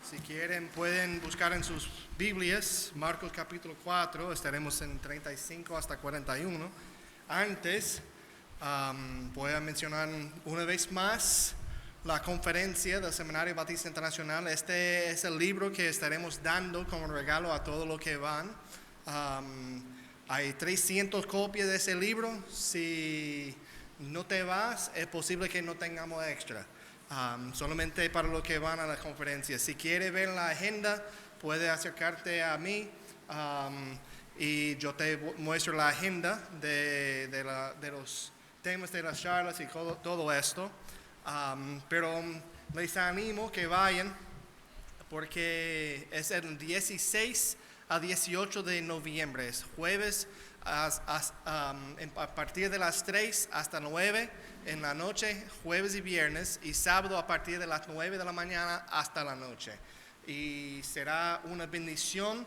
Si quieren, pueden buscar en sus Biblias, Marcos capítulo 4, estaremos en 35 hasta 41. Antes, voy a mencionar una vez más la conferencia del Seminario Bautista Internacional. Este es el libro que estaremos dando como regalo a todos los que van. Hay 300 copias de ese libro. Si no te vas, es posible que no tengamos extra. Solamente para los que van a la conferencia. Si quieres ver la agenda, puedes acercarte a mí y yo te muestro la agenda de los temas de las charlas y todo esto. Pero les animo que vayan porque es el 16 a 18 de noviembre, es jueves a partir de las 3 hasta 9 en la noche, jueves y viernes, y sábado a partir de las 9 de la mañana hasta la noche. Y será una bendición.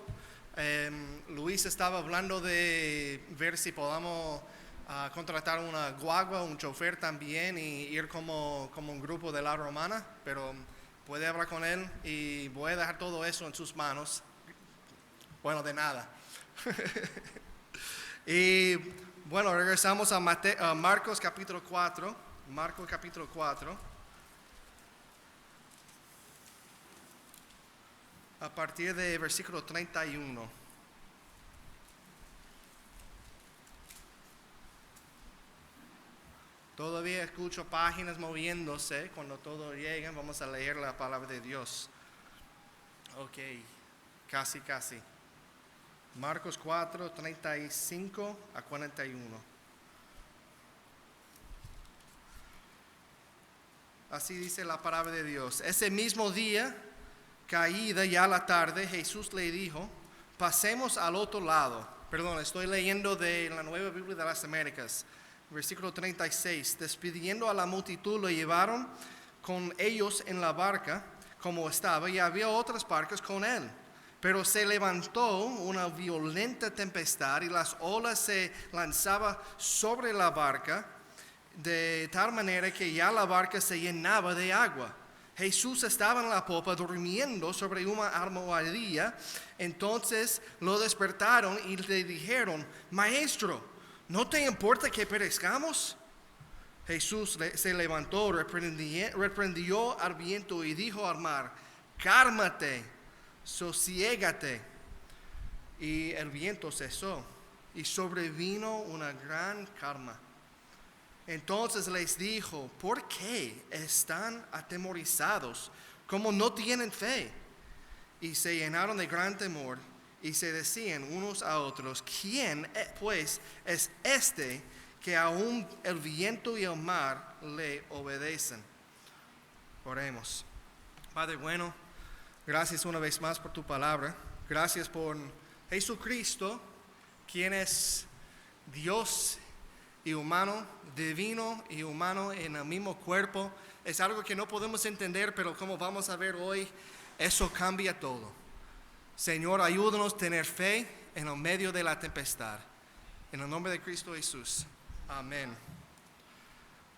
Luis estaba hablando de ver si podamos contratar una guagua, un chofer también, y ir como un grupo de la romana, pero puede hablar con él y voy a dejar todo eso en sus manos. Bueno, de nada. Y bueno, regresamos a Marcos capítulo 4. Marcos capítulo 4. A partir de versículo 31. Todavía escucho páginas moviéndose. Cuando todo llegue, vamos a leer la palabra de Dios. Ok, casi. Marcos 4, 35 a 41. Así dice la palabra de Dios. Ese mismo día, caída ya la tarde, Jesús le dijo, pasemos al otro lado. Perdón, estoy leyendo de la Nueva Biblia de las Américas. Versículo 36. Despidiendo a la multitud, lo llevaron con ellos en la barca como estaba y había otras barcas con él. Pero se levantó una violenta tempestad y las olas se lanzaban sobre la barca de tal manera que ya la barca se llenaba de agua. Jesús estaba en la popa durmiendo sobre una almohadilla. Entonces lo despertaron y le dijeron, Maestro, ¿no te importa que perezcamos? Jesús se levantó, reprendió al viento y dijo al mar, cálmate, sosiégate. Y el viento cesó y sobrevino una gran calma. Entonces les dijo, ¿por qué están atemorizados? ¿Cómo no tienen fe? Y se llenaron de gran temor y se decían unos a otros, ¿quién pues es este que aún el viento y el mar le obedecen? Oremos. Padre bueno, gracias una vez más por tu palabra. Gracias por Jesucristo, quien es Dios y humano, divino y humano en el mismo cuerpo. Es algo que no podemos entender, pero como vamos a ver hoy, eso cambia todo. Señor, ayúdanos a tener fe en el medio de la tempestad. En el nombre de Cristo Jesús. Amén.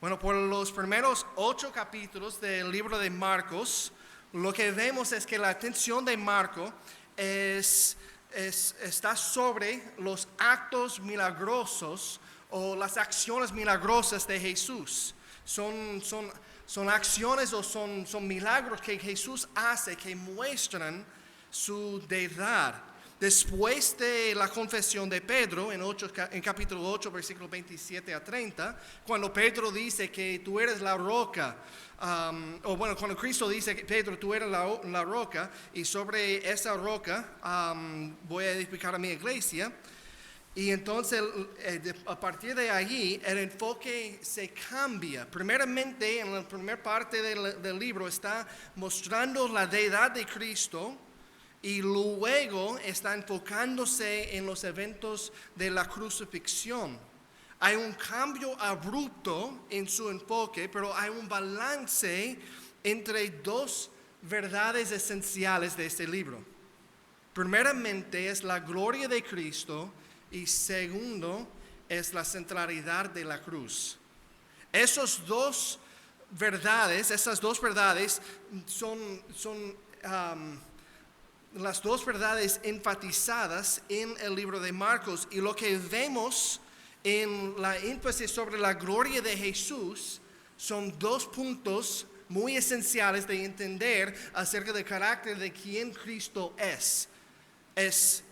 Bueno, por los primeros 8 capítulos del libro de Marcos, lo que vemos es que la atención de Marcos está sobre los actos milagrosos o las acciones milagrosas de Jesús. Son acciones o son milagros que Jesús hace que muestran su deidad. Después de la confesión de Pedro en capítulo 8, versículos 27 a 30, cuando Pedro dice que tú eres la roca, cuando Cristo dice que Pedro, tú eres la roca, y sobre esa roca voy a edificar a mi iglesia. Y entonces, a partir de allí, el enfoque se cambia. Primeramente, en la primera parte del libro está mostrando la deidad de Cristo y luego está enfocándose en los eventos de la crucifixión. Hay un cambio abrupto en su enfoque, pero hay un balance entre dos verdades esenciales de este libro. Primeramente es la gloria de Cristo y segundo es la centralidad de la cruz. Esas dos verdades son las dos verdades enfatizadas en el libro de Marcos, y lo que vemos en la énfasis sobre la gloria de Jesús son dos puntos muy esenciales de entender acerca del carácter de quién Cristo es. Es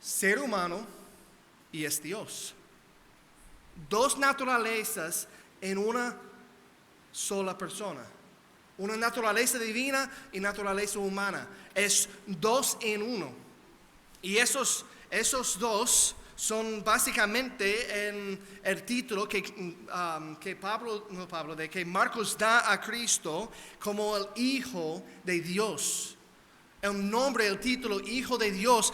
ser humano y es Dios. Dos naturalezas en una sola persona. Una naturaleza divina y naturaleza humana. Es dos en uno. Y esos dos básicamente en el título que Marcos da a Cristo como el Hijo de Dios. El nombre, el título Hijo de Dios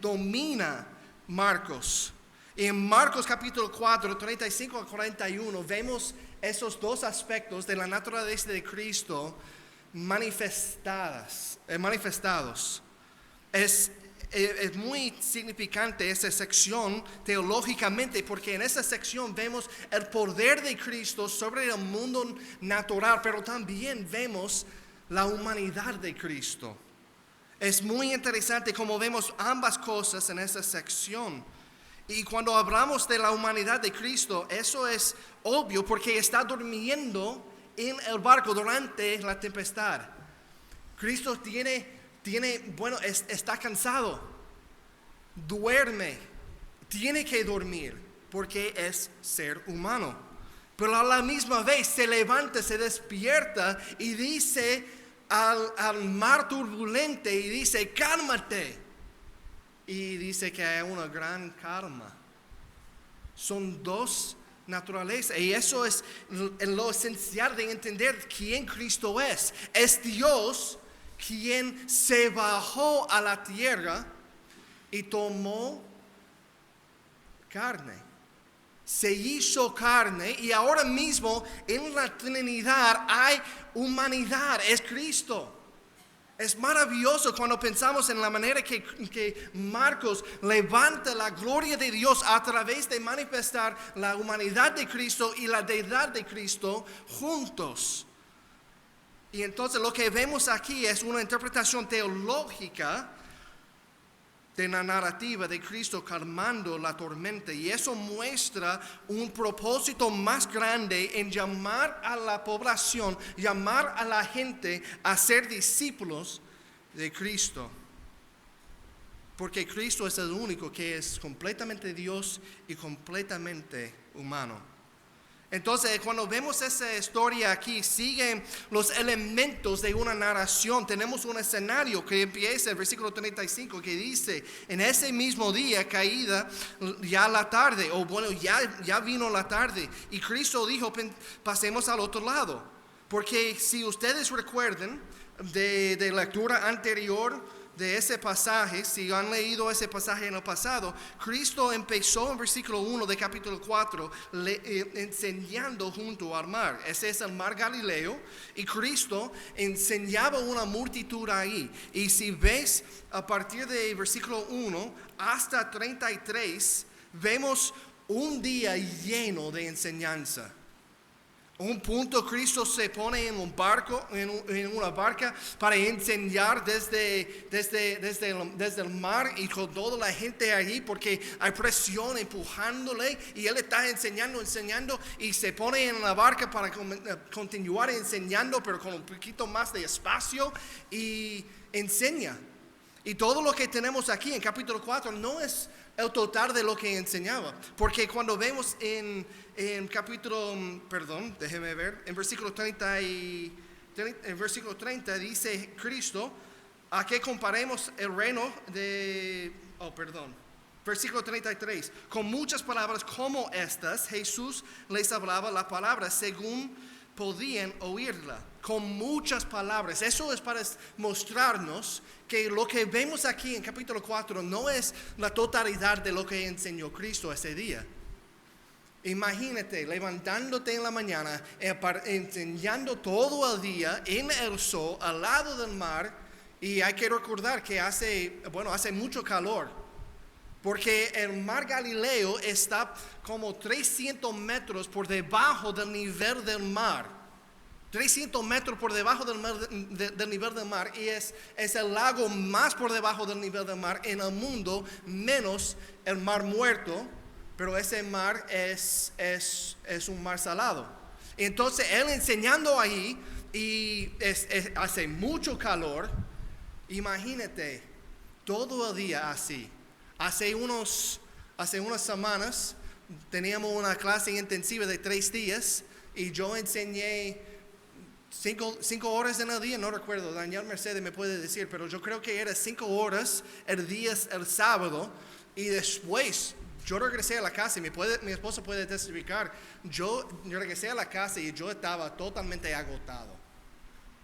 domina Marcos. En Marcos capítulo 4, 35 a 41 vemos esos dos aspectos de la naturaleza de Cristo manifestados. Es muy significante esa sección teológicamente, porque en esa sección vemos el poder de Cristo sobre el mundo natural, pero también vemos la humanidad de Cristo. Es muy interesante cómo vemos ambas cosas en esa sección. Y cuando hablamos de la humanidad de Cristo, eso es obvio porque está durmiendo en el barco durante la tempestad. Cristo está cansado, duerme, tiene que dormir porque es ser humano. Pero a la misma vez se levanta, se despierta y dice al mar turbulente y dice, cálmate. Y dice que hay una gran calma. Son dos naturalezas. Y eso es lo esencial de entender quién Cristo es. Es Dios quien se bajó a la tierra y tomó carne. Se hizo carne y ahora mismo en la Trinidad hay humanidad. Es Cristo. Es maravilloso cuando pensamos en la manera que Marcos levanta la gloria de Dios a través de manifestar la humanidad de Cristo y la deidad de Cristo juntos. Y entonces lo que vemos aquí es una interpretación teológica de la narrativa de Cristo calmando la tormenta. Y eso muestra un propósito más grande en llamar a la población, llamar a la gente a ser discípulos de Cristo. Porque Cristo es el único que es completamente Dios y completamente humano. Entonces, cuando vemos esa historia aquí, siguen los elementos de una narración. Tenemos un escenario que empieza en el versículo 35 que dice, en ese mismo día caída ya la tarde, o bueno, ya vino la tarde. Y Cristo dijo, pasemos al otro lado. Porque si ustedes recuerdan de lectura anterior, de ese pasaje, si han leído ese pasaje en el pasado, Cristo empezó en versículo 1 de capítulo 4 enseñando junto al mar. Ese es el mar Galileo y Cristo enseñaba una multitud ahí. Y si ves a partir de versículo 1 hasta 33, vemos un día lleno de enseñanza. Un punto Cristo se pone en un barco, en una barca para enseñar desde el mar y con toda la gente allí porque hay presión empujándole y él está enseñando y se pone en la barca para continuar enseñando pero con un poquito más de espacio y enseña. Y todo lo que tenemos aquí en capítulo 4 no es el total de lo que enseñaba. Porque cuando vemos en versículo 30 dice Cristo, a que comparemos el reino versículo 33, con muchas palabras como estas, Jesús les hablaba la palabra según podían oírla, con muchas palabras. Eso es para mostrarnos que lo que vemos aquí en capítulo 4 no es la totalidad de lo que enseñó Cristo ese día. Imagínate levantándote en la mañana, enseñando todo el día en el sol, al lado del mar, y hay que recordar que hace mucho calor, porque el mar Galileo está como 300 metros por debajo del nivel del mar. 300 metros por debajo del nivel del mar, y es el lago más por debajo del nivel del mar en el mundo, menos el mar Muerto, pero ese mar es un mar salado. Entonces él enseñando ahí, y hace mucho calor. Imagínate, todo el día así. Hace unas semanas teníamos una clase intensiva de 3 días, y yo enseñé 5 horas en el día, no recuerdo, Daniel Mercedes me puede decir, pero yo creo que era 5 horas el sábado, y después yo regresé a la casa, y mi esposa puede testificar, yo regresé a la casa y yo estaba totalmente agotado,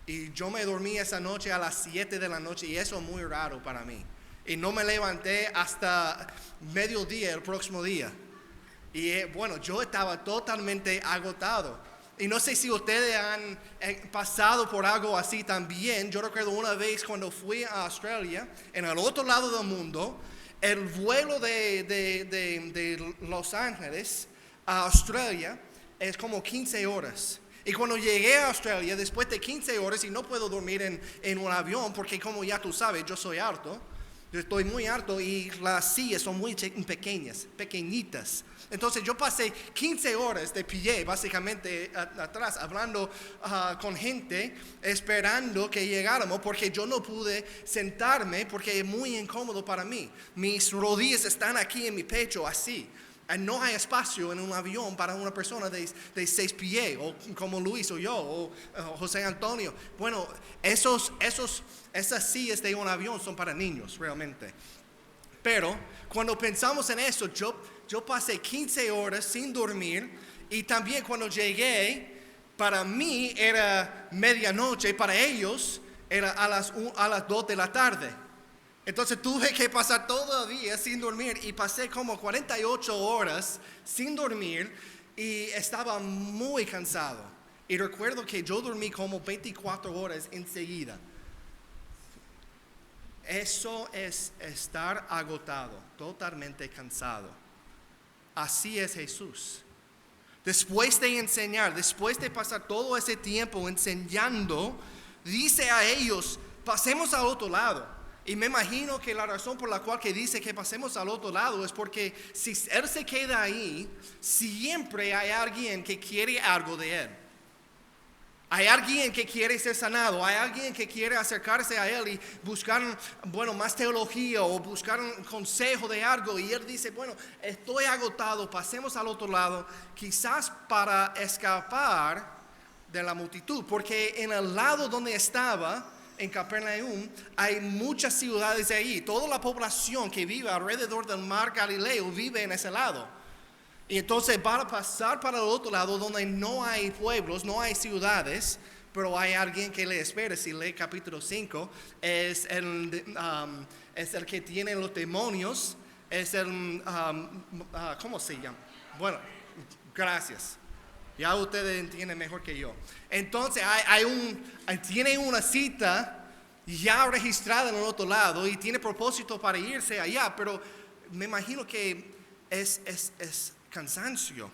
y yo me dormí esa noche a las 7 de la noche, y eso es muy raro para mí, y no me levanté hasta mediodía el próximo día, y bueno, yo estaba totalmente agotado. Y no sé si ustedes han pasado por algo así también. Yo recuerdo una vez cuando fui a Australia, en el otro lado del mundo, el vuelo de Los Ángeles a Australia es como 15 horas. Y cuando llegué a Australia, después de 15 horas, y no puedo dormir en un avión, porque como ya tú sabes, yo soy harto. Yo estoy muy harto y las sillas son muy pequeñitas. Entonces yo pasé 15 horas de pie, básicamente atrás, hablando con gente, esperando que llegáramos, porque yo no pude sentarme, porque es muy incómodo para mí. Mis rodillas están aquí en mi pecho, así. No hay espacio en un avión para una persona de 6 pies, o como Luis o yo, o José Antonio. Bueno, esas sillas de un avión son para niños, realmente. Pero cuando pensamos en eso, yo pasé 15 horas sin dormir, y también cuando llegué, para mí era medianoche, para ellos era a las 2 de la tarde. Entonces tuve que pasar todo el día sin dormir, y pasé como 48 horas sin dormir, y estaba muy cansado. Y recuerdo que yo dormí como 24 horas enseguida. Eso es estar agotado, totalmente cansado. Así es Jesús. Después de enseñar, después de pasar todo ese tiempo enseñando, dice a ellos, pasemos al otro lado. Y me imagino que la razón por la cual que dice que pasemos al otro lado es porque si Él se queda ahí, siempre hay alguien que quiere algo de Él. Hay alguien que quiere ser sanado, hay alguien que quiere acercarse a Él y buscar, más teología, o buscar un consejo de algo. Y Él dice, estoy agotado, pasemos al otro lado, quizás para escapar de la multitud. Porque en el lado donde estaba, en Capernaum, hay muchas ciudades de ahí. Toda la población que vive alrededor del mar Galileo vive en ese lado. Y entonces van a pasar para el otro lado, donde no hay pueblos, no hay ciudades, pero hay alguien que le espera. Si lee capítulo 5, es el que tiene los demonios, es ¿cómo se llama? Bueno, gracias. Ya ustedes entienden mejor que yo. Entonces tiene una cita ya registrada en el otro lado, y tiene propósito para irse allá, pero me imagino que es cansancio.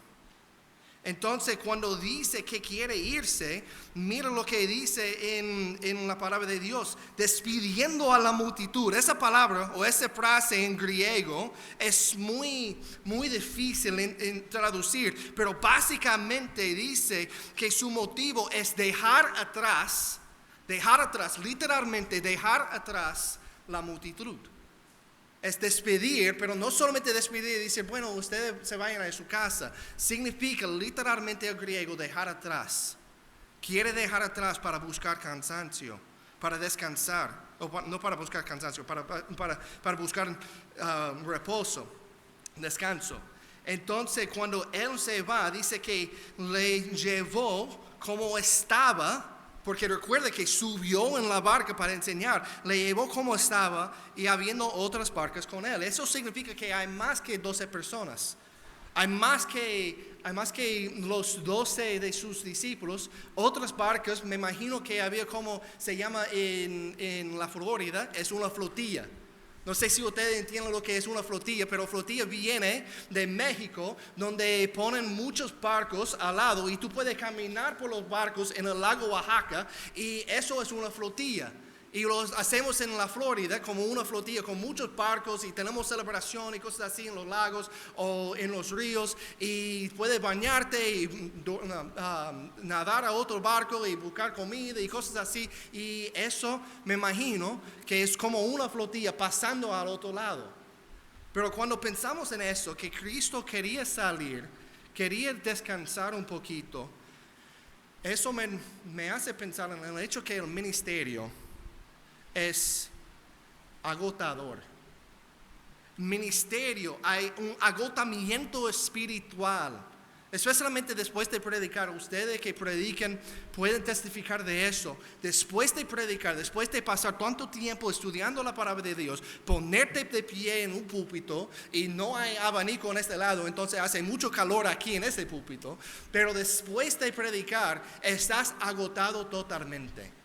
Entonces cuando dice que quiere irse, mira lo que dice en la palabra de Dios, despidiendo a la multitud. Esa palabra o esa frase en griego es muy, muy difícil en traducir, pero básicamente dice que su motivo es dejar atrás, literalmente dejar atrás la multitud. Es despedir, pero no solamente despedir, dice, ustedes se vayan a su casa. Significa literalmente el griego dejar atrás. Quiere dejar atrás para buscar cansancio, para descansar. No para buscar cansancio, para buscar reposo, descanso. Entonces cuando Él se va, dice que le llevó como estaba. Porque recuerda que subió en la barca para enseñar, le llevó como estaba, y habiendo otras barcas con él. Eso significa que hay más que 12 personas. Hay más que los 12 de sus discípulos. Otras barcas, me imagino que había, como se llama en la Florida, es una flotilla. No sé si ustedes entienden lo que es una flotilla, pero flotilla viene de México, donde ponen muchos barcos al lado y tú puedes caminar por los barcos en el lago Oaxaca y eso es una flotilla. Y los hacemos en la Florida como una flotilla con muchos barcos y tenemos celebración y cosas así en los lagos o en los ríos y puedes bañarte y nadar a otro barco y buscar comida y cosas así. Y eso me imagino que es como una flotilla pasando al otro lado. Pero cuando pensamos en eso, que Cristo quería salir, quería descansar un poquito, eso me hace pensar en el hecho que el ministerio es agotador. Ministerio, hay un agotamiento espiritual, especialmente después de predicar. Ustedes que predican pueden testificar de eso. Después de predicar, después de pasar tanto tiempo estudiando la palabra de Dios, ponerte de pie en un púlpito y no hay abanico en este lado, entonces hace mucho calor aquí en este púlpito, pero después de predicar estás agotado totalmente.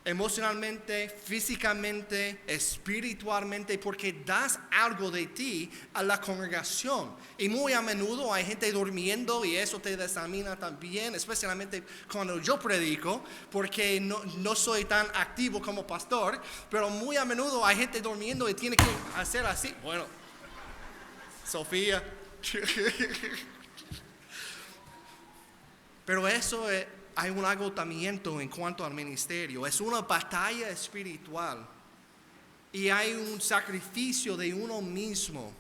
Emocionalmente, físicamente, espiritualmente, porque das algo de ti a la congregación. Y muy a menudo hay gente durmiendo y eso te desanima también, especialmente cuando yo predico, porque no soy tan activo como pastor, pero muy a menudo hay gente durmiendo y tiene que hacer así. Bueno, Sofía. Pero eso es... Hay un agotamiento en cuanto al ministerio. Es una batalla espiritual. Y hay un sacrificio de uno mismo.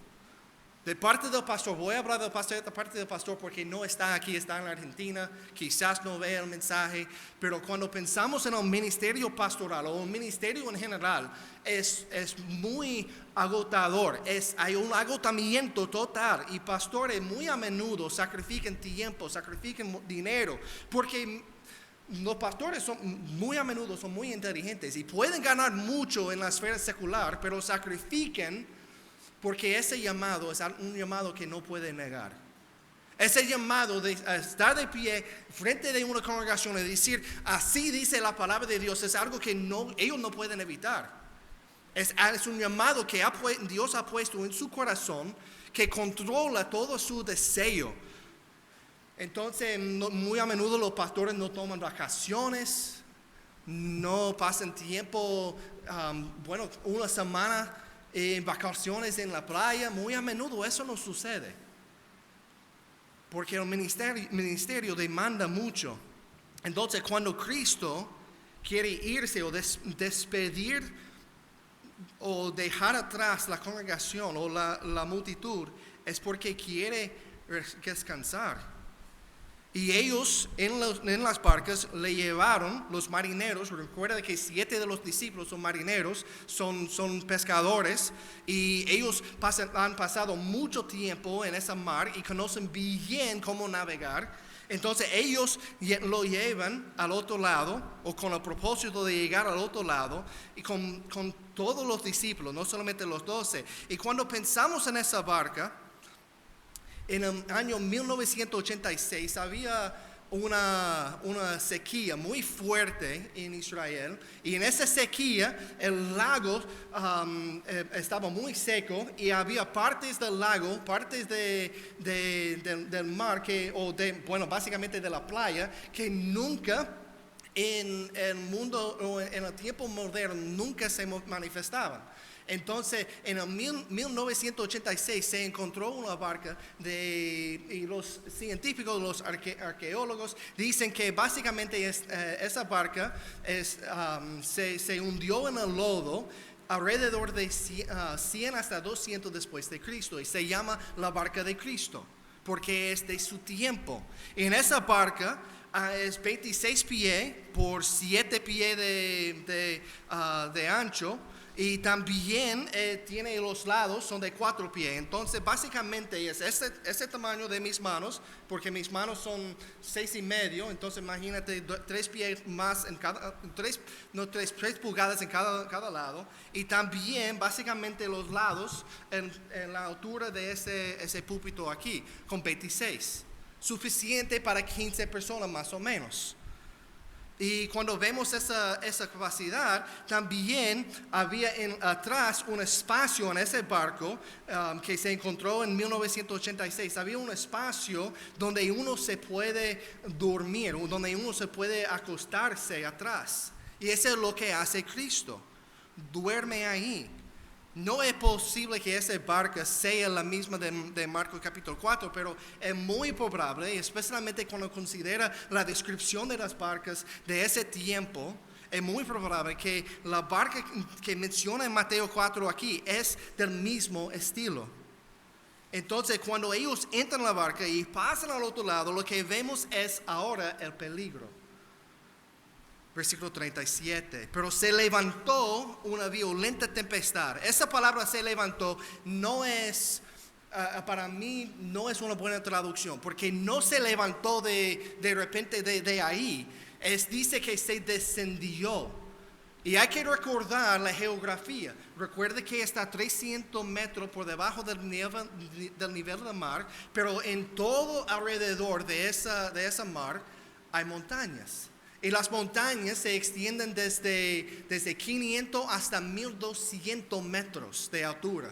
De parte del pastor, voy a hablar de parte del pastor porque no está aquí, está en la Argentina. Quizás no vea el mensaje. Pero cuando pensamos en el ministerio pastoral o el ministerio en general, es muy agotador. Hay un agotamiento total. Y pastores muy a menudo sacrifican tiempo, sacrifican dinero. Porque los pastores muy a menudo son muy inteligentes y pueden ganar mucho en la esfera secular, pero sacrifican porque ese llamado es un llamado que no puede negar. Ese llamado de estar de pie frente de una congregación y decir, así dice la palabra de Dios, es algo que ellos no pueden evitar. Es un llamado que Dios ha puesto en su corazón, que controla todo su deseo. Entonces, muy a menudo los pastores no toman vacaciones, no pasan tiempo, una semana en vacaciones en la playa. Muy a menudo eso no sucede. Porque el ministerio demanda mucho. Entonces, cuando Cristo quiere irse o despedir o dejar atrás la congregación o la multitud, es porque quiere descansar. Y ellos en las barcas le llevaron los marineros. Recuerda que 7 de los discípulos son marineros, son pescadores. Y ellos han pasado mucho tiempo en esa mar y conocen bien cómo navegar. Entonces ellos lo llevan al otro lado, o con el propósito de llegar al otro lado, y con todos los discípulos, no solamente los 12. Y cuando pensamos en esa barca, en el año 1986 había una sequía muy fuerte en Israel, y en esa sequía el lago estaba muy seco y había partes del lago, partes del mar, básicamente de la playa, que nunca en el mundo o en el tiempo moderno nunca se manifestaban. Entonces, en el 1986 se encontró una barca y los científicos, los arqueólogos dicen que básicamente esa barca se hundió en el lodo alrededor de 100 hasta 200 después de Cristo, y se llama la barca de Cristo porque es de su tiempo. En esa barca es 26 pies por 7 pies de ancho. Y también tiene los lados, son de 4 pies. Entonces básicamente es ese tamaño de mis manos, porque mis manos son 6.5. Entonces imagínate 3 pies más en cada, 3 pulgadas en cada lado. Y también básicamente los lados en la altura de ese púlpito aquí, con 26. Suficiente para 15 personas más o menos. Y cuando vemos esa capacidad, también había atrás un espacio en ese barco que se encontró en 1986. Había un espacio donde uno se puede dormir, donde uno se puede acostarse atrás. Y eso es lo que hace Cristo. Duerme ahí. No es posible que esa barca sea la misma de Marcos capítulo 4, pero es muy probable, especialmente cuando considera la descripción de las barcas de ese tiempo, es muy probable que la barca que menciona en Mateo 4 aquí es del mismo estilo. Entonces, cuando ellos entran en la barca y pasan al otro lado, lo que vemos es ahora el peligro. Versículo 37, pero se levantó una violenta tempestad. Esa palabra se levantó no es, para mí, no es una buena traducción, porque no se levantó de repente de ahí. Dice que se descendió. Y hay que recordar la geografía. Recuerde que está a 300 metros por debajo del nivel del mar, pero en todo alrededor de esa mar hay montañas. Y las montañas se extienden desde 500 hasta 1200 metros de altura.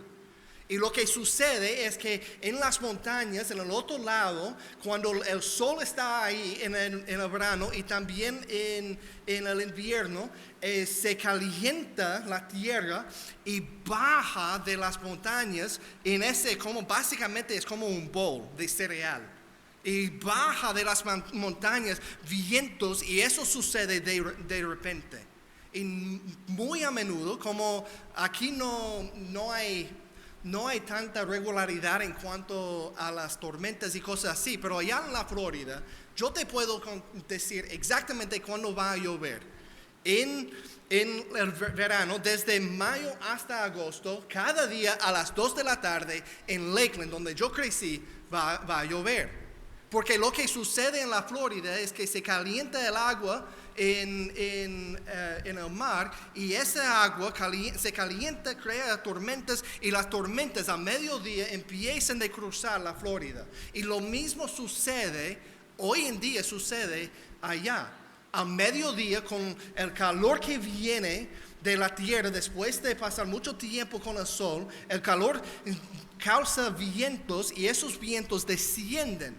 Y lo que sucede es que en las montañas, en el otro lado, cuando el sol está ahí en el verano y también en el invierno, se calienta la tierra y baja de las montañas en básicamente es como un bowl de cereal. Y baja de las montañas vientos, y eso sucede de repente. Y muy a menudo, como aquí no hay tanta regularidad en cuanto a las tormentas y cosas así, pero allá en la Florida, yo te puedo decir exactamente cuándo va a llover. En el verano, desde mayo hasta agosto, cada día a las 2 de la tarde en Lakeland, donde yo crecí, va a llover. Porque lo que sucede en la Florida es que se calienta el agua en el mar, y esa agua se calienta, crea tormentas, y las tormentas a mediodía empiezan a cruzar la Florida. Y lo mismo hoy en día sucede allá. A mediodía, con el calor que viene de la tierra después de pasar mucho tiempo con el sol, el calor causa vientos, y esos vientos descienden.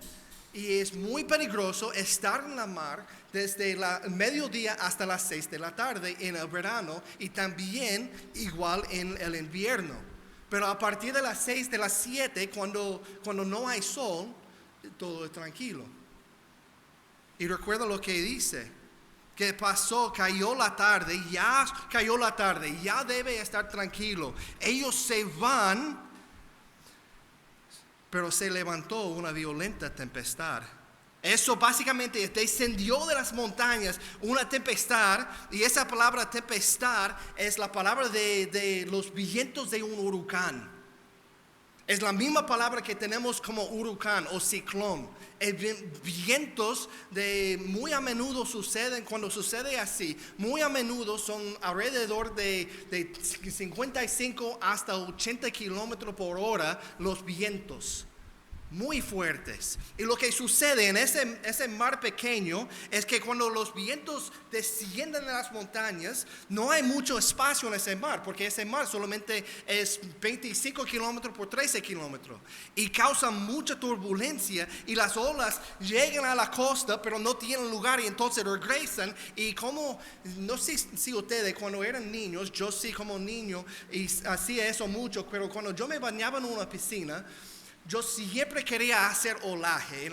Y es muy peligroso estar en la mar desde el mediodía hasta las 6 de la tarde en el verano, y también igual en el invierno. Pero a partir de las 6, de las 7, cuando no hay sol, todo es tranquilo. Y recuerda lo que dice, que cayó la tarde, ya debe estar tranquilo. Ellos se van, pero se levantó una violenta tempestad. Eso básicamente descendió de las montañas una tempestad, y esa palabra tempestad es la palabra de los vientos de un huracán. Es la misma palabra que tenemos como huracán o ciclón. Vientos muy a menudo suceden, cuando sucede así, muy a menudo son alrededor de 55 hasta 80 kilómetros por hora los vientos. Muy fuertes. Y lo que sucede en ese mar pequeño es que cuando los vientos descienden de las montañas, no hay mucho espacio en ese mar, porque ese mar solamente es 25 kilómetros por 13 kilómetros, y causa mucha turbulencia, y las olas llegan a la costa pero no tienen lugar, y entonces regresan. Y no sé si ustedes cuando eran niños, yo sí como niño y hacía eso mucho, pero cuando yo me bañaba en una piscina, yo siempre quería hacer olaje en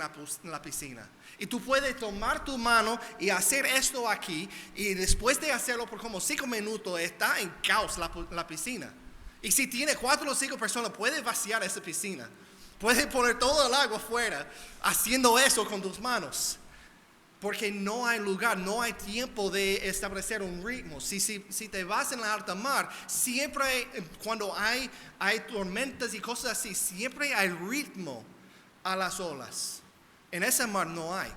la piscina. Y tú puedes tomar tu mano y hacer esto aquí, y después de hacerlo por como 5 minutos, está en caos la piscina. Y si tiene 4 o 5 personas, puedes vaciar esa piscina. Puedes poner todo el agua afuera haciendo eso con tus manos. Porque no hay lugar, no hay tiempo de establecer un ritmo. Si te vas en la alta mar, siempre cuando hay tormentas y cosas así, siempre hay ritmo a las olas. En ese mar no hay.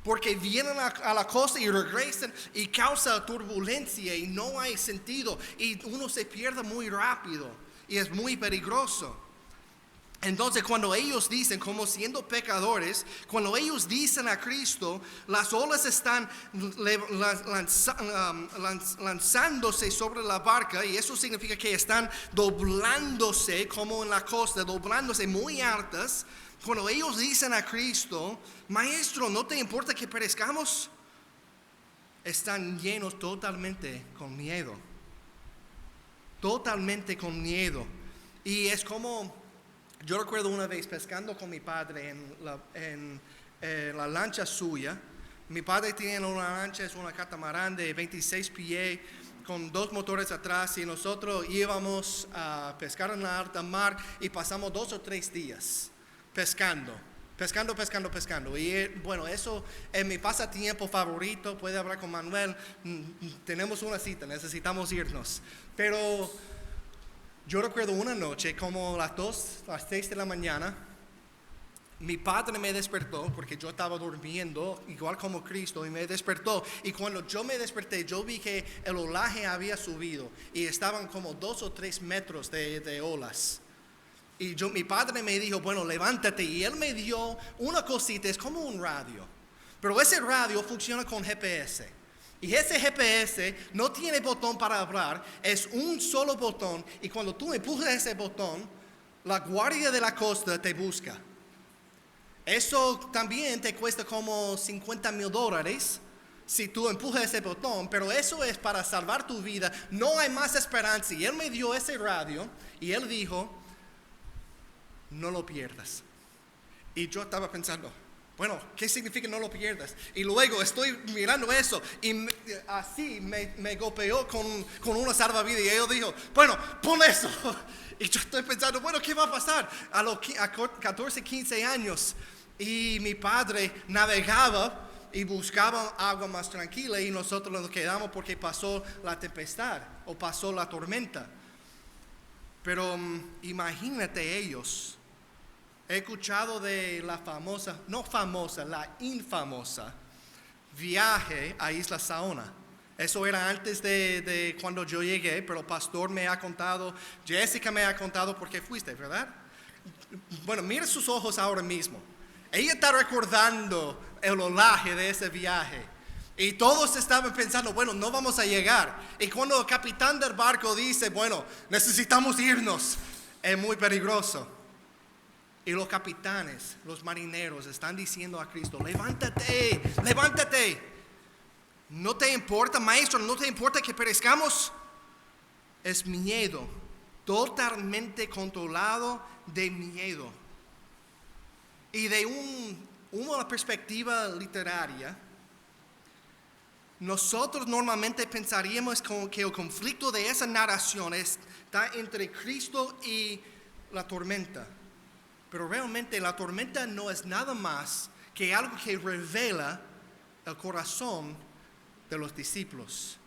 Porque vienen a la costa y regresan y causa turbulencia y no hay sentido. Y uno se pierde muy rápido y es muy peligroso. Entonces cuando ellos dicen, como siendo pecadores, cuando ellos dicen a Cristo, las olas están lanzándose sobre la barca, y eso significa que están doblándose como en la costa, doblándose muy altas. Cuando ellos dicen a Cristo, Maestro, ¿no te importa que perezcamos? Están llenos totalmente con miedo. Totalmente con miedo. Y es como... Yo recuerdo una vez pescando con mi padre en la lancha suya. Mi padre tiene una lancha, es una catamarán de 26 pies con 2 motores atrás, y nosotros íbamos a pescar en la alta mar y pasamos 2 o 3 días pescando. Y bueno, eso es mi pasatiempo favorito. Puede hablar con Manuel. Tenemos una cita, necesitamos irnos. Pero yo recuerdo una noche, como las 6 de la mañana, mi padre me despertó porque yo estaba durmiendo, igual como Cristo, y me despertó. Y cuando yo me desperté, yo vi que el olaje había subido y estaban como 2 o 3 metros de olas. Y mi padre me dijo, bueno, levántate. Y él me dio una cosita, es como un radio. Pero ese radio funciona con GPS. Y ese GPS no tiene botón para hablar, es un solo botón. Y cuando tú empujas ese botón, la guardia de la costa te busca. Eso también te cuesta como $50,000 si tú empujas ese botón. Pero eso es para salvar tu vida. No hay más esperanza. Y él me dio ese radio y él dijo, no lo pierdas. Y yo estaba pensando, bueno, ¿qué significa no lo pierdas? Y luego estoy mirando eso y así me golpeó con una salvavidas. Y él dijo, bueno, pon eso. Y yo estoy pensando, bueno, ¿qué va a pasar? A 14, 15 años. Y mi padre navegaba y buscaba agua más tranquila, y nosotros nos quedamos porque pasó la tempestad o pasó la tormenta. Pero imagínate ellos. He escuchado de la la infamosa viaje a Isla Saona. Eso era antes de cuando yo llegué, pero el pastor me ha contado, Jessica me ha contado por qué fuiste, ¿verdad? Bueno, mira sus ojos ahora mismo. Ella está recordando el olaje de ese viaje. Y todos estaban pensando, bueno, no vamos a llegar. Y cuando el capitán del barco dice, bueno, necesitamos irnos, es muy peligroso. Y los capitanes, los marineros están diciendo a Cristo, levántate, levántate. ¿No te importa, maestro? ¿No te importa que perezcamos? Es miedo, totalmente controlado de miedo. Y de una perspectiva literaria, nosotros normalmente pensaríamos que el conflicto de esa narración está entre Cristo y la tormenta. Pero realmente la tormenta no es nada más que algo que revela el corazón de los discípulos.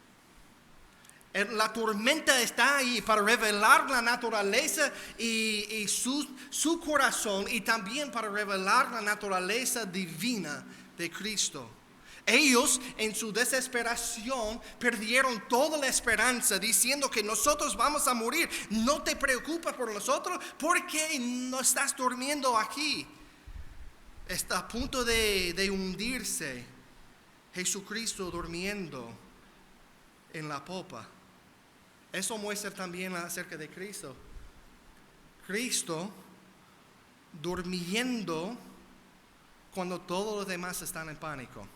La tormenta está ahí para revelar la naturaleza y su corazón, y también para revelar la naturaleza divina de Cristo. Ellos en su desesperación perdieron toda la esperanza, diciendo que nosotros vamos a morir. No te preocupes por nosotros, porque no estás durmiendo aquí. Está a punto de hundirse Jesucristo durmiendo en la popa. Eso muestra también acerca de Cristo. Cristo durmiendo cuando todos los demás están en pánico.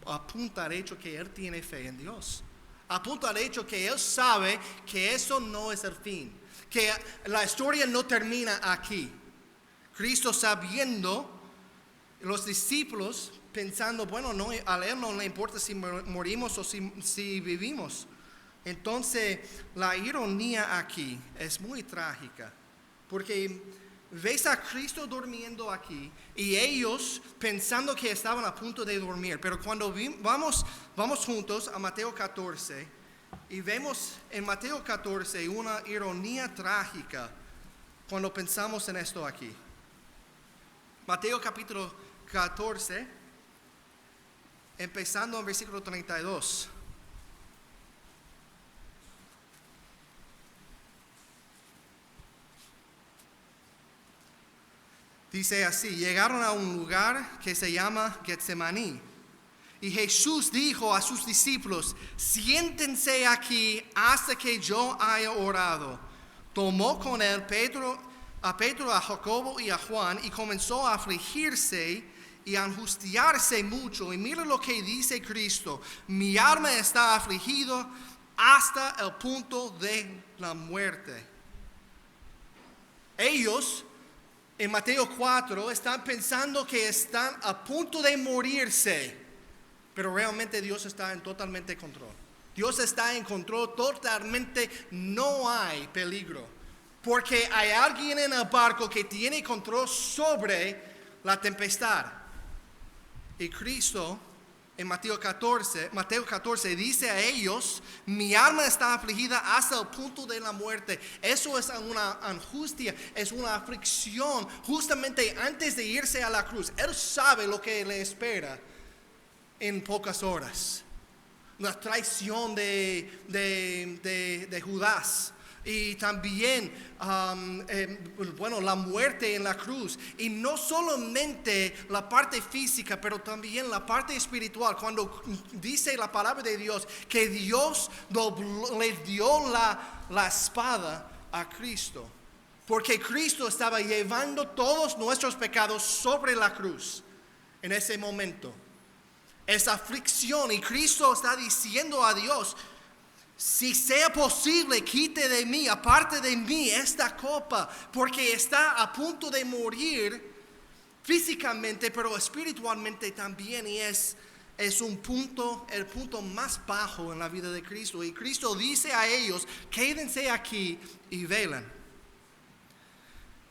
Apunta al hecho que Él tiene fe en Dios. Apunta al hecho que Él sabe que eso no es el fin, que la historia no termina aquí. Cristo sabiendo, los discípulos pensando, bueno, no, a Él no le importa si morimos o si vivimos. Entonces la ironía aquí es muy trágica, porque ves a Cristo durmiendo aquí y ellos pensando que estaban a punto de dormir. Pero cuando vamos juntos a Mateo 14 y vemos en Mateo 14 una ironía trágica cuando pensamos en esto aquí. Mateo capítulo 14, empezando en versículo 32. Dice así, llegaron a un lugar que se llama Getsemaní. Y Jesús dijo a sus discípulos, siéntense aquí hasta que yo haya orado. Tomó con él a Pedro, a Jacobo y a Juan y comenzó a afligirse y a angustiarse mucho. Y mira lo que dice Cristo, mi alma está afligida hasta el punto de la muerte. Ellos en Mateo 4 están pensando que están a punto de morirse, pero realmente Dios está en totalmente control. Dios está en control totalmente, no hay peligro, porque hay alguien en el barco que tiene control sobre la tempestad. Y Cristo en Mateo 14 dice a ellos, mi alma está afligida hasta el punto de la muerte. Eso es una angustia, es una aflicción justamente antes de irse a la cruz. Él sabe lo que le espera en pocas horas. La traición de Judas. Y también, la muerte en la cruz. Y no solamente la parte física, pero también la parte espiritual. Cuando dice la palabra de Dios que Dios le dio la espada a Cristo. Porque Cristo estaba llevando todos nuestros pecados sobre la cruz en ese momento. Esa aflicción, y Cristo está diciendo a Dios, si sea posible, quite de mí, aparte de mí, esta copa, porque está a punto de morir físicamente, pero espiritualmente también, y es el punto más bajo en la vida de Cristo. Y Cristo dice a ellos, quédense aquí y velan.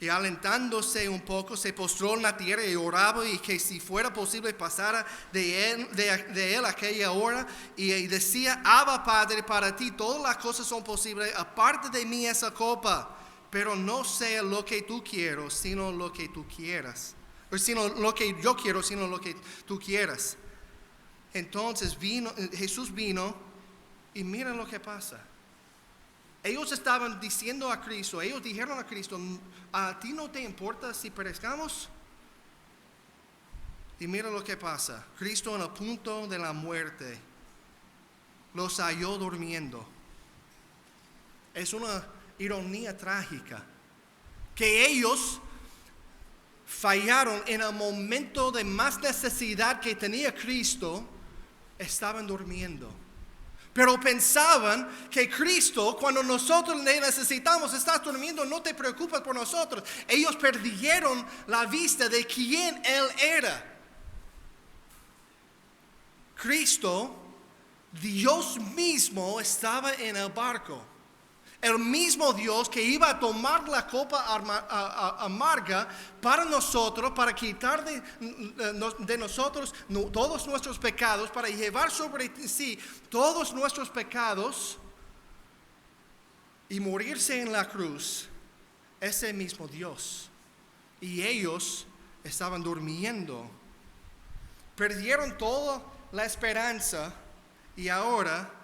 Y alentándose un poco, se postró en la tierra y oraba, y que si fuera posible pasara de él aquella hora, y decía, Abba Padre, para ti todas las cosas son posibles, aparte de mí esa copa, pero no sea lo que tú quieras, sino lo que tú quieras, o sino lo que yo quiero, sino lo que tú quieras. Entonces Jesús vino, y mira lo que pasa. Ellos estaban diciendo a Cristo, ellos dijeron a Cristo, ¿a ti no te importa si perezcamos? Y mira lo que pasa. Cristo en el punto de la muerte los halló durmiendo. Es una ironía trágica que ellos fallaron en el momento de más necesidad que tenía Cristo, estaban durmiendo. Pero pensaban que Cristo, cuando nosotros le necesitamos, estás durmiendo, no te preocupes por nosotros. Ellos perdieron la vista de quién Él era. Cristo, Dios mismo, estaba en el barco. El mismo Dios que iba a tomar la copa amarga para nosotros, para quitar de nosotros todos nuestros pecados, para llevar sobre sí todos nuestros pecados y morirse en la cruz, ese mismo Dios. Y ellos estaban durmiendo, perdieron toda la esperanza y ahora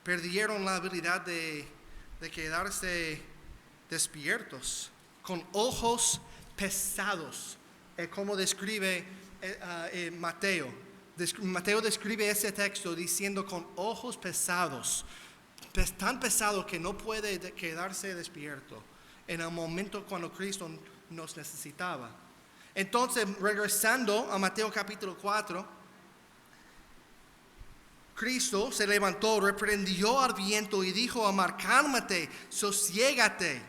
perdieron la habilidad de quedarse despiertos, con ojos pesados, como describe Mateo. Mateo describe ese texto diciendo con ojos pesados, tan pesado que no puede quedarse despierto en el momento cuando Cristo nos necesitaba. Entonces, regresando a Mateo capítulo 4, Cristo se levantó, reprendió al viento y dijo al mar, cálmate, sosiégate.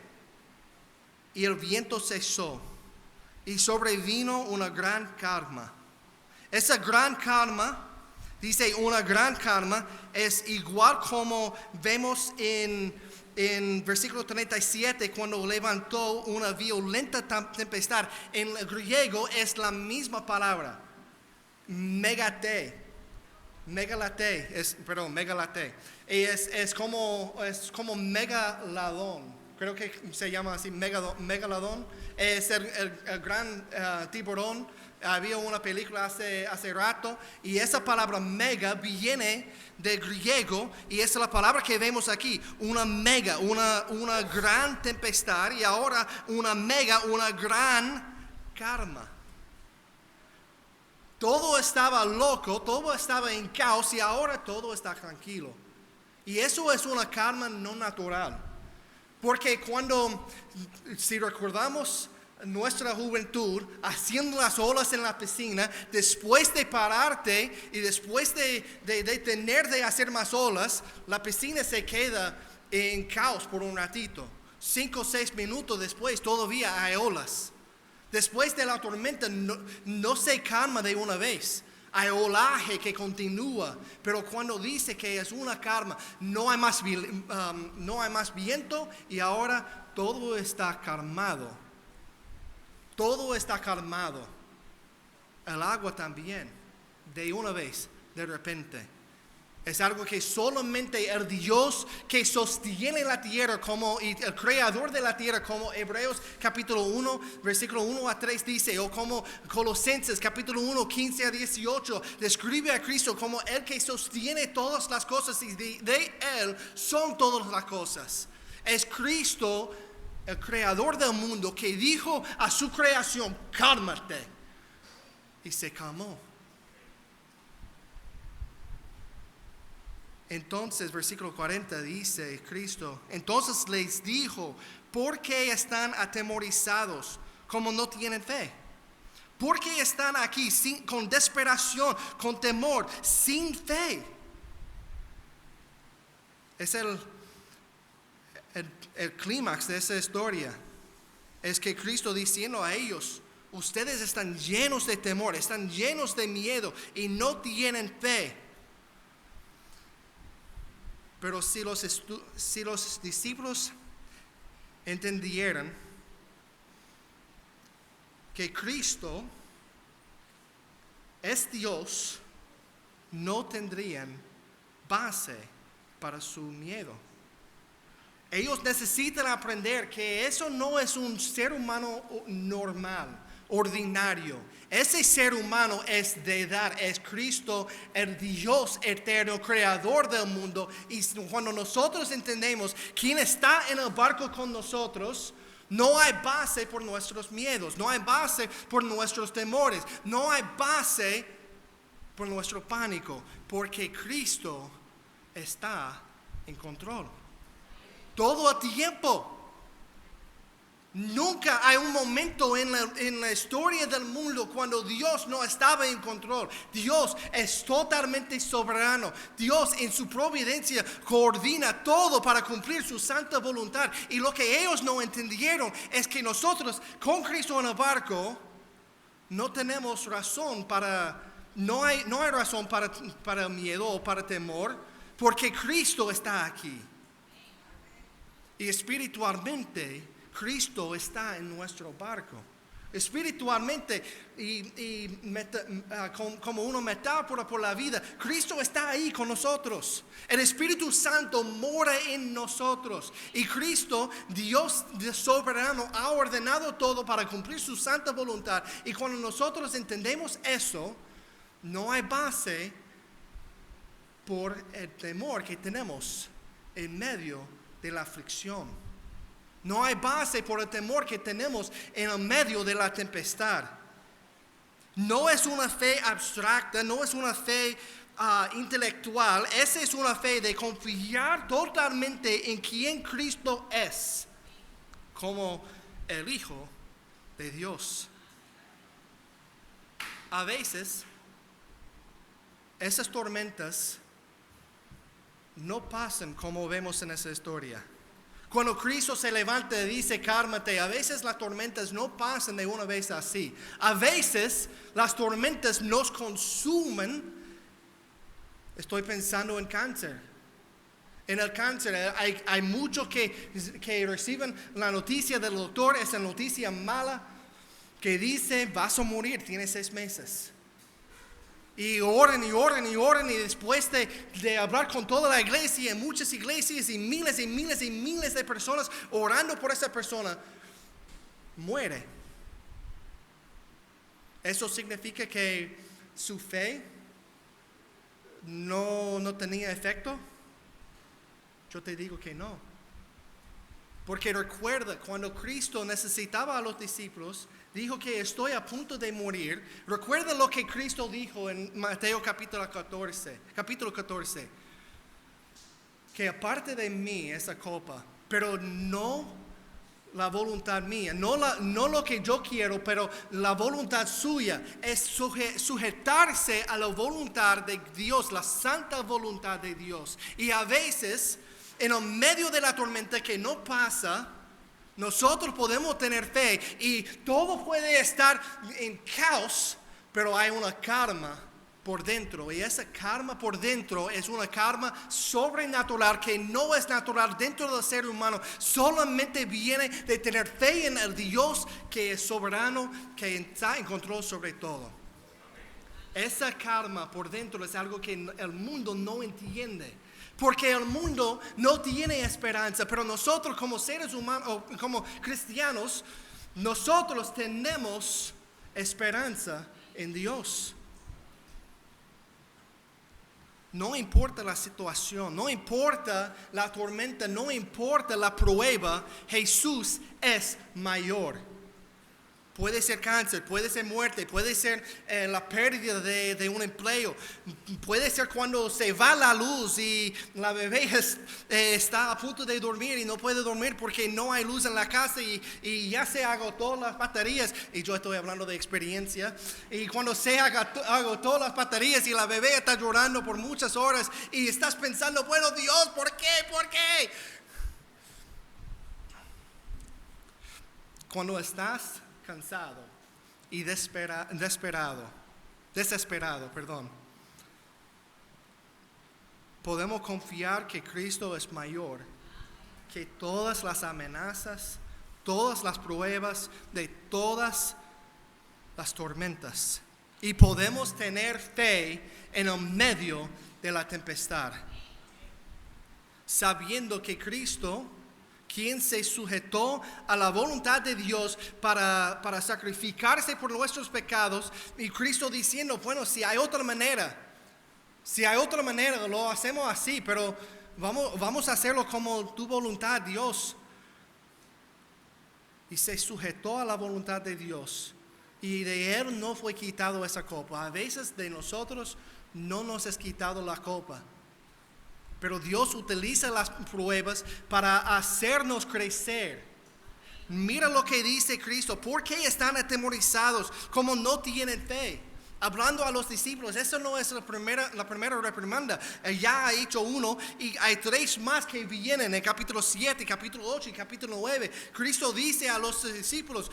Y el viento cesó y sobrevino una gran calma. Esa gran calma, dice una gran calma, es igual como vemos en versículo 37, cuando levantó una violenta tempestad. En el griego es la misma palabra, megalate. Y es como megaladón. Creo que se llama así, megaladón. Es el gran tiburón Había una película hace rato y esa palabra mega viene del griego y esa es la palabra que vemos aquí. Una mega, una gran tempestad y ahora una gran calma. Todo estaba loco, todo estaba en caos y ahora todo está tranquilo. Y eso es una calma no natural. Porque si recordamos nuestra juventud, haciendo las olas en la piscina, después de pararte y después de tener de hacer más olas, la piscina se queda en caos por un ratito. 5 o 6 minutos después todavía hay olas. Después de la tormenta no se calma de una vez. Hay olaje que continúa, pero cuando dice que es una calma, no hay más viento y ahora todo está calmado. Todo está calmado. El agua también, de una vez, de repente. Es algo que solamente el Dios que sostiene la tierra y el creador de la tierra, como Hebreos capítulo 1, versículo 1 a 3 dice, o como Colosenses capítulo 1, 15 a 18, describe a Cristo como el que sostiene todas las cosas y de Él son todas las cosas. Es Cristo, el creador del mundo, que dijo a su creación, cálmate, y se calmó. Entonces, versículo 40 dice Cristo, entonces les dijo, ¿por qué están atemorizados como no tienen fe? ¿Por qué están aquí con desesperación, con temor, sin fe? Es el clímax de esa historia. Es que Cristo diciendo a ellos, ustedes están llenos de temor, están llenos de miedo y no tienen fe. Pero si los discípulos entendieran que Cristo es Dios, no tendrían base para su miedo. Ellos necesitan aprender que eso no es un ser humano normal, ordinario. Ese ser humano es deidad, es Cristo, el Dios eterno, creador del mundo. Y cuando nosotros entendemos quién está en el barco con nosotros, no hay base por nuestros miedos, no hay base por nuestros temores, no hay base por nuestro pánico, porque Cristo está en control. Todo el tiempo. Nunca hay un momento en la historia del mundo cuando Dios no estaba en control. Dios es totalmente soberano. Dios en su providencia coordina todo para cumplir su santa voluntad. Y lo que ellos no entendieron es que nosotros con Cristo en el barco no tenemos razón no hay razón para miedo o para temor, porque Cristo está aquí. Y espiritualmente Cristo está en nuestro barco. Espiritualmente como una metáfora por la vida, Cristo está ahí con nosotros. El Espíritu Santo mora en nosotros. Y Cristo, Dios soberano, ha ordenado todo para cumplir su santa voluntad. Y cuando nosotros entendemos eso, no hay base por el temor que tenemos en medio de la aflicción. No hay base por el temor que tenemos en el medio de la tempestad. No es una fe abstracta, no es una fe intelectual. Esa es una fe de confiar totalmente en quien Cristo es, como el Hijo de Dios. A veces, esas tormentas no pasan como vemos en esa historia. Cuando Cristo se levanta y dice cálmate, a veces las tormentas no pasan de una vez así. A veces las tormentas nos consumen. Estoy pensando en cáncer. En el cáncer hay muchos que reciben la noticia del doctor, esa noticia mala que dice vas a morir, tienes 6 meses. Y oran y después de hablar con toda la iglesia, muchas iglesias y miles de personas orando por esa persona, muere. ¿Eso significa que su fe no tenía efecto? Yo te digo que no. Porque recuerda, cuando Cristo necesitaba a los discípulos, dijo que estoy a punto de morir. Recuerda lo que Cristo dijo en Mateo capítulo 14, que aparte de mí esa copa, pero no la voluntad mía, no lo que yo quiero, pero la voluntad suya, es sujetarse a la voluntad de Dios, la santa voluntad de Dios. Y a veces, en el medio de la tormenta que no pasa, nosotros podemos tener fe y todo puede estar en caos, pero hay una calma por dentro, y esa calma por dentro es una calma sobrenatural que no es natural dentro del ser humano, solamente viene de tener fe en el Dios que es soberano, que está en control sobre todo. Esa calma por dentro es algo que el mundo no entiende, porque el mundo no tiene esperanza, pero nosotros como seres humanos, o como cristianos, nosotros tenemos esperanza en Dios. No importa la situación, no importa la tormenta, no importa la prueba, Jesús es mayor. Puede ser cáncer, puede ser muerte, puede ser la pérdida de un empleo, puede ser cuando se va la luz y la bebé está a punto de dormir y no puede dormir porque no hay luz en la casa y ya se agotó las baterías, y yo estoy hablando de experiencia, y cuando se agotó las baterías y la bebé está llorando por muchas horas y estás pensando, bueno, Dios, ¿por qué? Cuando estás cansado y desesperado, podemos confiar que Cristo es mayor que todas las amenazas, todas las pruebas, de todas las tormentas, y podemos tener fe en el medio de la tempestad, sabiendo que Cristo, quien se sujetó a la voluntad de Dios para sacrificarse por nuestros pecados, y Cristo diciendo, bueno, si hay otra manera, lo hacemos así, pero vamos a hacerlo como tu voluntad, Dios. Y se sujetó a la voluntad de Dios, y de Él no fue quitado esa copa. A veces de nosotros no nos es quitado la copa, pero Dios utiliza las pruebas para hacernos crecer. Mira lo que dice Cristo. ¿Por qué están atemorizados como no tienen fe? Hablando a los discípulos, esa no es la primera reprimenda. Ya ha hecho uno y hay 3 más que vienen en capítulo 7, capítulo 8 y capítulo 9. Cristo dice a los discípulos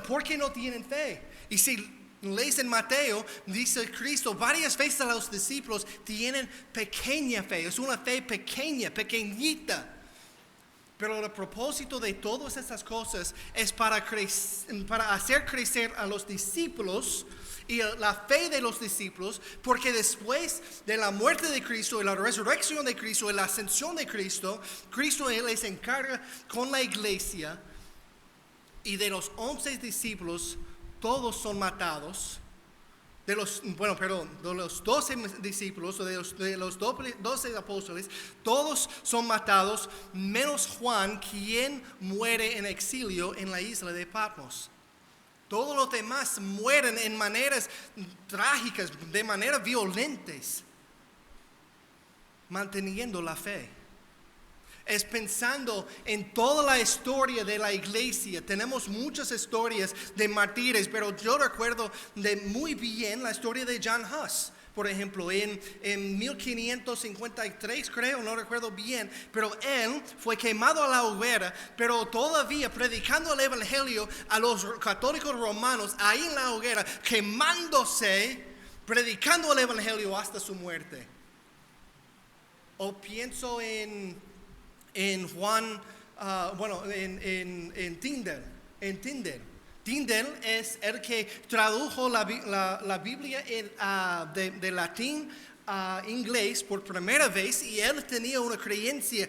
¿por qué no tienen fe? Y si lees en Mateo, dice Cristo varias veces a los discípulos, tienen pequeña fe, es una fe pequeñita. Pero el propósito de todas estas cosas es para hacer crecer a los discípulos y la fe de los discípulos, porque después de la muerte de Cristo y la resurrección de Cristo y la ascensión de Cristo, Cristo les encarga con la iglesia, y de los 11 discípulos, todos son matados. De los 12 discípulos, o de los 12 apóstoles, todos son matados, menos Juan, quien muere en exilio en la isla de Patmos. Todos los demás mueren en maneras trágicas, de maneras violentas, manteniendo la fe. Es pensando en toda la historia de la iglesia. Tenemos muchas historias de mártires, pero yo recuerdo muy bien la historia de John Huss. Por ejemplo, en 1553, creo, no recuerdo bien, pero él fue quemado a la hoguera, pero todavía predicando el evangelio a los católicos romanos, ahí en la hoguera, quemándose, predicando el evangelio hasta su muerte. O pienso en Juan, en Tyndale. Tyndale es el que tradujo la Biblia de latín inglés por primera vez y él tenía una creencia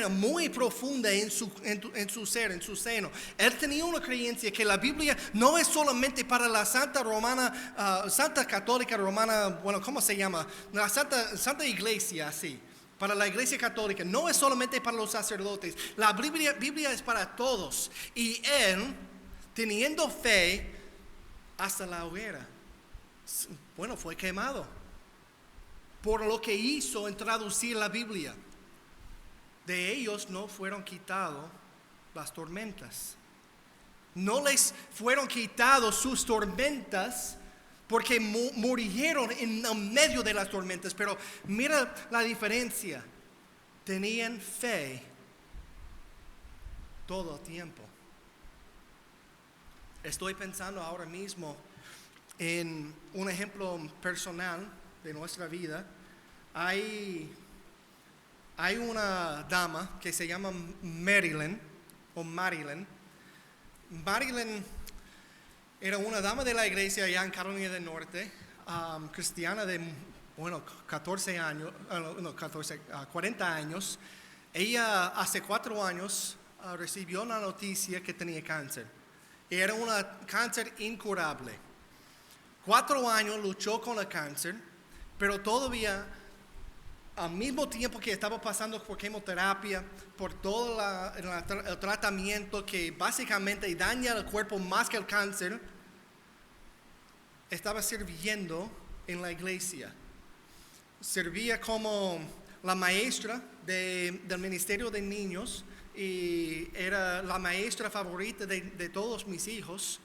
muy profunda en su ser, en su seno. Él tenía una creencia que la Biblia no es solamente para la Santa Católica Romana, ¿cómo se llama? La Santa Iglesia, así. Para la Iglesia Católica, no es solamente para los sacerdotes. La Biblia es para todos. Y él, teniendo fe, hasta la hoguera, fue quemado por lo que hizo en traducir la Biblia. De ellos no fueron quitados las tormentas. No les fueron quitados sus tormentas porque murieron en medio de las tormentas. Pero mira la diferencia. Tenían fe todo el tiempo. Estoy pensando ahora mismo en un ejemplo personal de nuestra vida. Hay una dama que se llama Marilyn. Marilyn era una dama de la iglesia allá en Carolina del Norte, cristiana de 40 años. Ella hace 4 años recibió la noticia que tenía cáncer. Era un cáncer incurable. 4 años luchó con el cáncer, pero todavía, al mismo tiempo que estaba pasando por quimioterapia, por todo el tratamiento que básicamente daña el cuerpo más que el cáncer, estaba sirviendo en la iglesia. Servía como la maestra del ministerio de niños y era la maestra favorita de todos mis hijos.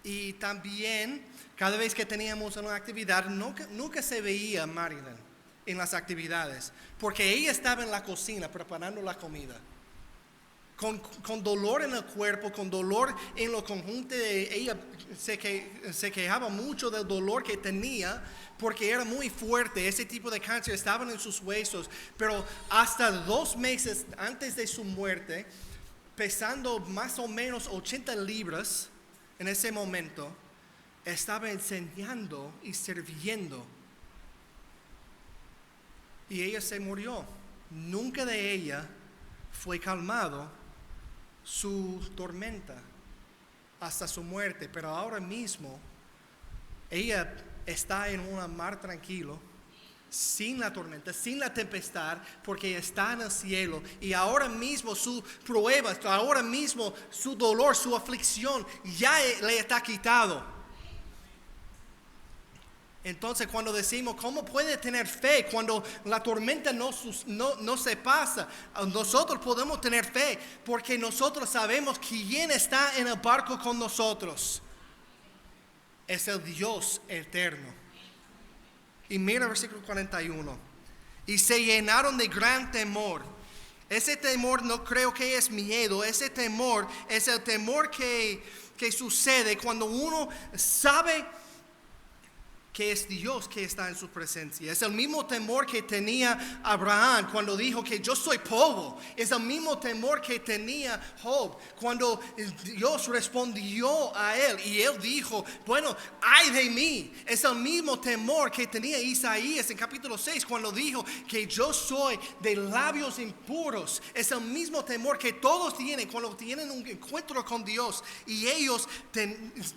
Y también, cada vez que teníamos una actividad, nunca se veía Marilyn en las actividades, porque ella estaba en la cocina preparando la comida. Con dolor en el cuerpo, con dolor en lo conjunto, ella se quejaba mucho del dolor que tenía, porque era muy fuerte. Ese tipo de cáncer estaba en sus huesos, pero hasta 2 meses antes de su muerte, pesando más o menos 80 libras, en ese momento, estaba enseñando y sirviendo. Y ella se murió. Nunca de ella fue calmado su tormenta hasta su muerte. Pero ahora mismo, ella está en un mar tranquilo, sin la tormenta, sin la tempestad, porque está en el cielo. Y ahora mismo su prueba, ahora mismo su dolor, su aflicción ya le está quitado. Entonces, cuando decimos, ¿cómo puede tener fe cuando la tormenta no se pasa? Nosotros podemos tener fe porque nosotros sabemos quién está en el barco con nosotros. Es el Dios eterno. Y mira el versículo 41. Y se llenaron de gran temor. Ese temor no creo que es miedo. Ese temor es el temor que sucede cuando uno sabe que es Dios que está en su presencia. Es el mismo temor que tenía Abraham cuando dijo que yo soy polvo. Es el mismo temor que tenía Job cuando Dios respondió a él y él dijo, bueno, ay de mí. Es el mismo temor que tenía Isaías en capítulo 6 cuando dijo que yo soy de labios impuros. Es el mismo temor que todos tienen cuando tienen un encuentro con Dios. Y ellos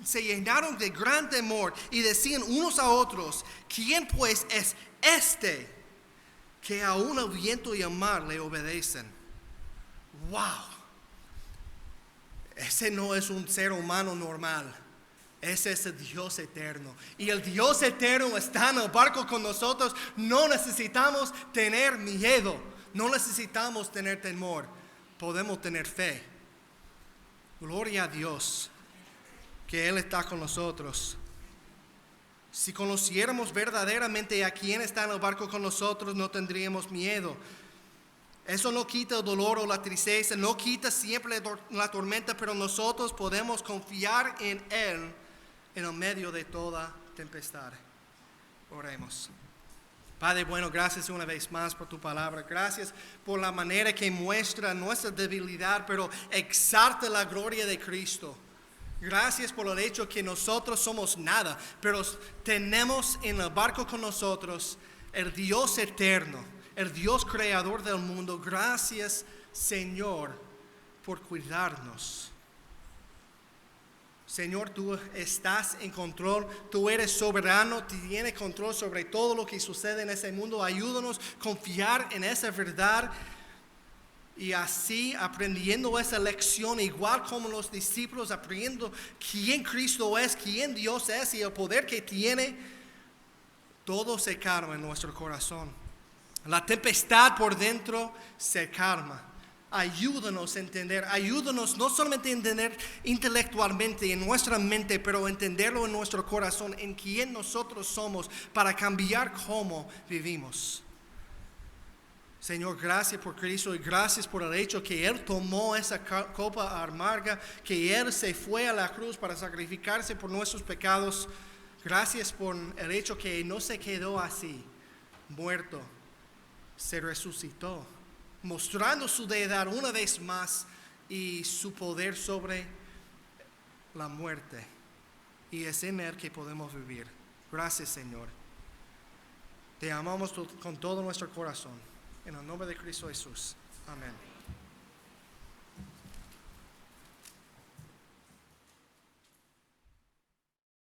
se llenaron de gran temor y decían unos a otros, ¿quién pues es este que aún el viento y el mar le obedecen? Wow, ese no es un ser humano normal, ese es el Dios eterno. Y el Dios eterno está en el barco con nosotros. No necesitamos tener miedo, no necesitamos tener temor, podemos tener fe. Gloria a Dios que Él está con nosotros. Si conociéramos verdaderamente a quién está en el barco con nosotros, no tendríamos miedo. Eso no quita el dolor o la tristeza, no quita siempre la tormenta, pero nosotros podemos confiar en Él en el medio de toda tempestad. Oremos. Padre bueno, gracias una vez más por tu palabra. Gracias por la manera que muestra nuestra debilidad, pero exalta la gloria de Cristo. Gracias por el hecho que nosotros somos nada, pero tenemos en el barco con nosotros el Dios eterno, el Dios creador del mundo, gracias, Señor, por cuidarnos. Señor, tú estás en control, tú eres soberano, tienes control sobre todo lo que sucede en ese mundo. Ayúdanos a confiar en esa verdad y así aprendiendo esa lección, igual como los discípulos, aprendiendo quién Cristo es, quién Dios es y el poder que tiene, todo se calma en nuestro corazón. La tempestad por dentro se calma. Ayúdanos a entender, ayúdanos no solamente a entender intelectualmente en nuestra mente, pero entenderlo en nuestro corazón, en quién nosotros somos para cambiar cómo vivimos. Señor, gracias por Cristo y gracias por el hecho que Él tomó esa copa amarga, que Él se fue a la cruz para sacrificarse por nuestros pecados. Gracias por el hecho que no se quedó así, muerto, se resucitó, mostrando su deidad una vez más y su poder sobre la muerte. Y es en Él que podemos vivir. Gracias, Señor. Te amamos con todo nuestro corazón. En el nombre de Cristo Jesús. Amén.